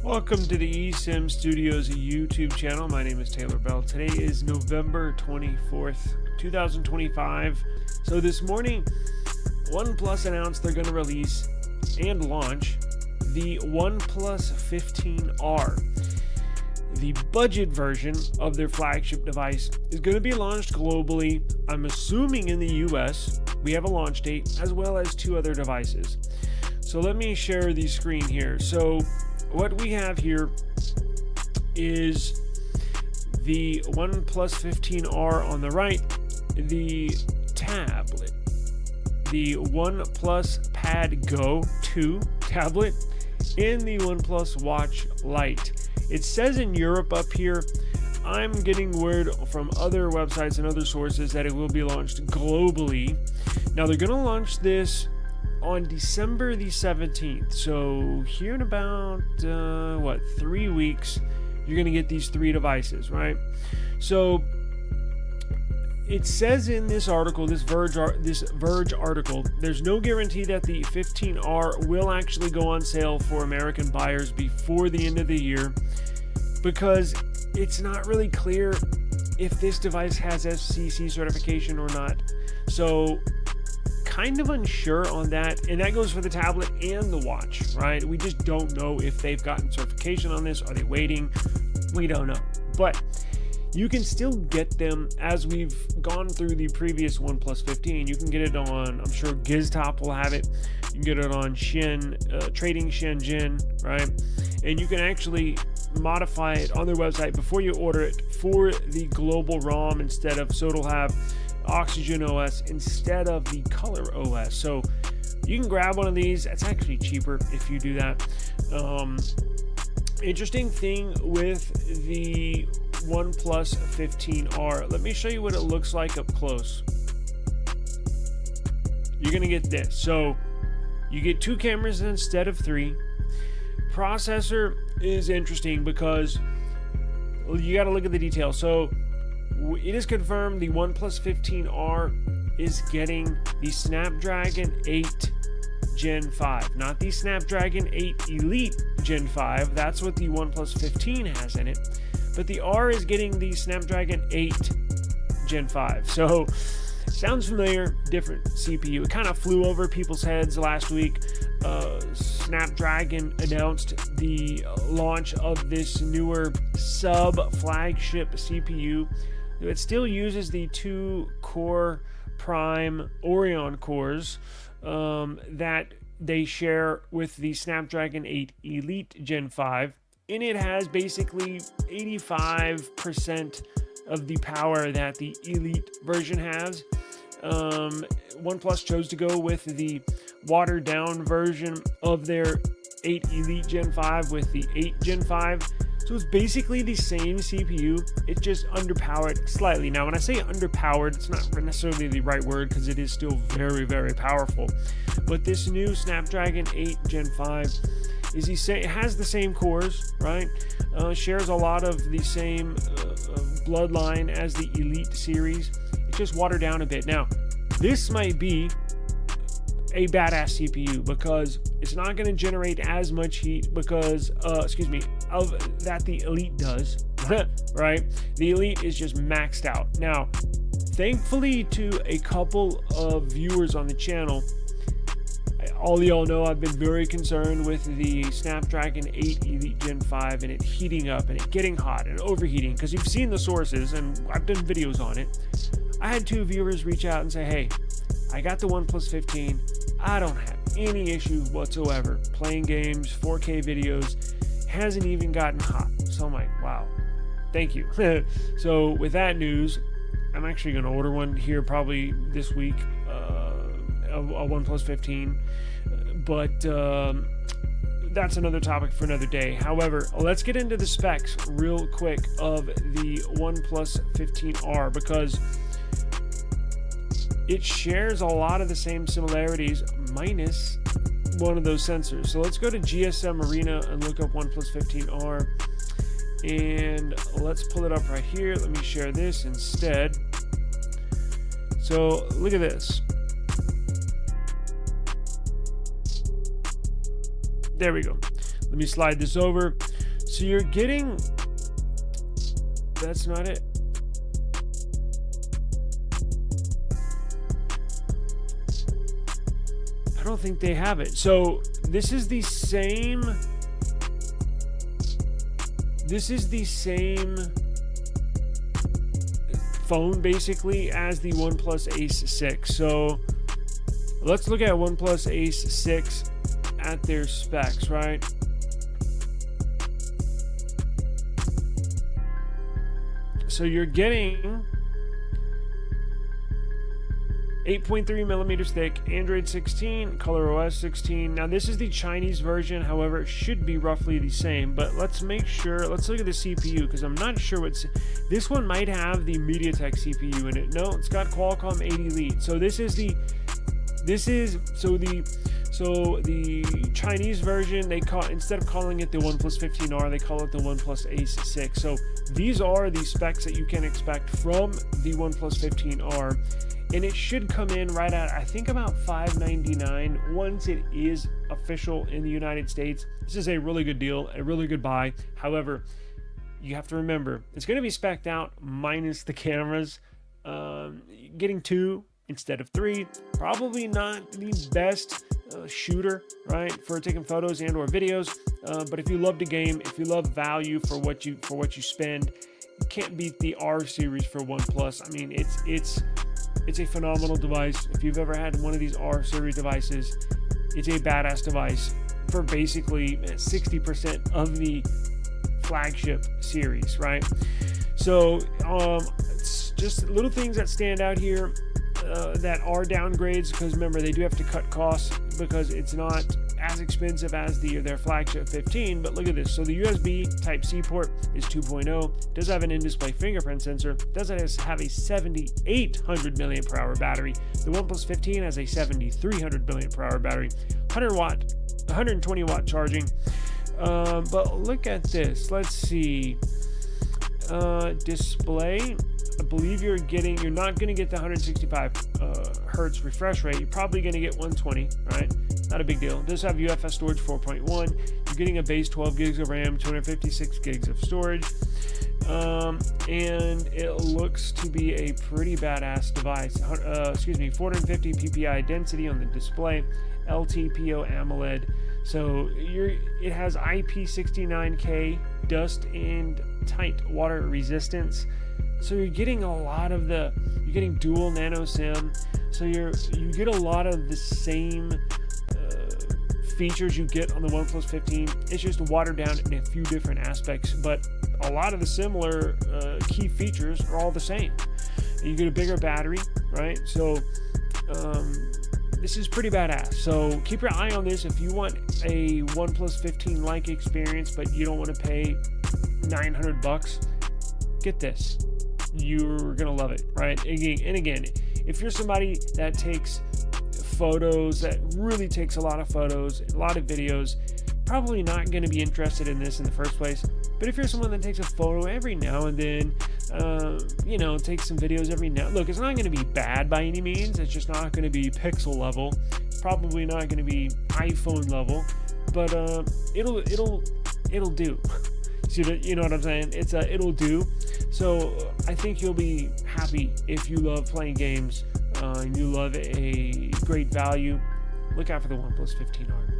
Welcome to the eSIMstudios YouTube channel. My name is Taylor Bell. Today is November 24th, 2025. So this morning, OnePlus announced they're going to release and launch the OnePlus 15R. The budget version of their flagship device is going to be launched globally. I'm assuming in the US. We have a launch date as well as two other devices. So let me share the screen here. So what we have here is the OnePlus 15R on the right, the tablet, the OnePlus Pad Go 2 tablet, and the OnePlus Watch Lite. It says in Europe up here. I'm getting word from other websites and other sources that it will be launched globally. Now they're going to launch this on December the 17th. So here in about 3 weeks, you're going to get these three devices, right? So it says in this article, this Verge article, there's no guarantee that the 15R will actually go on sale for American buyers before the end of the year, because it's not really clear if this device has FCC certification or not. So kind of unsure on that, and that goes for the tablet and the watch, right? We just don't know if they've gotten certification on this. Are they waiting? We don't know, but you can still get them as we've gone through the previous OnePlus 15. You can get it on, I'm sure GizTop will have it. You can get it on Trading Shenzhen, right? And you can actually modify it on their website before you order it for the global ROM instead of, so it'll have Oxygen OS instead of the Color OS. So you can grab one of these. It's actually cheaper if you do that. Interesting thing with the OnePlus 15R. Let me show you what it looks like up close. You're gonna get this. So you get two cameras instead of three. Processor is interesting because you got to look at the details. So it is confirmed the OnePlus 15R is getting the Snapdragon 8 Gen 5, not the Snapdragon 8 Elite Gen 5. That's what the OnePlus 15 has in it. But the R is getting the Snapdragon 8 Gen 5. So sounds familiar, different CPU. It kind of flew over people's heads last week. Snapdragon announced the launch of this newer sub-flagship CPU. It still uses the 2-core Prime Orion cores that they share with the Snapdragon 8 Elite Gen 5. And it has basically 85% of the power that the Elite version has. OnePlus chose to go with the watered down version of their 8 Elite Gen 5 with the 8 Gen 5. So it's basically the same CPU, it's just underpowered slightly. Now, when I say underpowered, it's not necessarily the right word because it is still very, very powerful. But this new Snapdragon 8 Gen 5 it has the same cores, right? Shares a lot of the same bloodline as the Elite series. It's just watered down a bit. Now, this might be a badass CPU because it's not going to generate as much heat because, of that the Elite does, right? The Elite is just maxed out. Now, thankfully to a couple of viewers on the channel, all y'all know I've been very concerned with the Snapdragon 8 Elite Gen 5 and it heating up and it getting hot and overheating, because you've seen the sources and I've done videos on it. I had two viewers reach out and say, hey, I got the OnePlus 15. I don't have any issue whatsoever playing games, 4K videos. Hasn't even gotten hot. So I'm like, wow, thank you. So with that news, I'm actually going to order one here probably this week, a OnePlus 15. But that's another topic for another day. However, let's get into the specs real quick of the OnePlus 15R, because it shares a lot of the same similarities minus one of those sensors. So let's go to GSM Arena and look up OnePlus 15R, and let's pull it up right here. Let me share this instead. So look at this. There we go. Let me slide this over. So you're getting, that's not it. I don't think they have it. So this is the same phone basically as the OnePlus Ace 6. So let's look at OnePlus Ace 6 at their specs, right? So you're getting 8.3 millimeters thick, Android 16, ColorOS 16. Now this is the Chinese version, however, it should be roughly the same. But let's make sure. Let's look at the CPU because I'm not sure what's. This one might have the MediaTek CPU in it. No, it's got Qualcomm 80 Elite. So the Chinese version, they call, instead of calling it the OnePlus 15R, they call it the OnePlus Ace 6. So these are the specs that you can expect from the OnePlus 15R. And it should come in right at, I think, about $599 once it is official in the United States. This is a really good deal, a really good buy. However, you have to remember, it's going to be spec'd out minus the cameras. Getting 2 instead of 3, probably not the best shooter, right, for taking photos and or videos. But if you love the game, if you love value for what you spend, you can't beat the R series for OnePlus. I mean, it's a phenomenal device. If you've ever had one of these R series devices, it's a badass device for basically 60% of the flagship series, right? So it's just little things that stand out here that are downgrades, because remember, they do have to cut costs because it's not as expensive as their flagship 15. But look at this. So the USB Type-C port is 2.0, does have an in-display fingerprint sensor, does have a 7,800 mAh battery. The OnePlus 15 has a 7,300 mAh battery, 120 watt charging. But look at this. Let's see. Display. I believe you're not going to get the 165 hertz refresh rate. You're probably going to get 120, right? Not a big deal. It does have UFS storage 4.1. You're getting a base 12 gigs of RAM, 256 gigs of storage. And it looks to be a pretty badass device. 450 ppi density on the display, LTPO AMOLED. So it has IP69K dust and tight water resistance. So you're getting a lot of you're getting dual nano SIM. So you get a lot of the same features you get on the OnePlus 15. It's just watered down in a few different aspects, but a lot of the similar key features are all the same. You get a bigger battery, right? So this is pretty badass. So keep your eye on this if you want a OnePlus 15-like experience, but you don't want to pay $900. Get this. You're gonna love it, right? And again, if you're somebody that takes photos, that really takes a lot of photos, a lot of videos, probably not going to be interested in this in the first place. But if you're someone that takes a photo every now and then, takes some videos every now, look, it's not going to be bad by any means. It's just not going to be pixel level, probably not going to be iPhone level, but it'll do. You know what I'm saying? It'll do. So I think you'll be happy if you love playing games and you love a great value. Look out for the OnePlus 15R.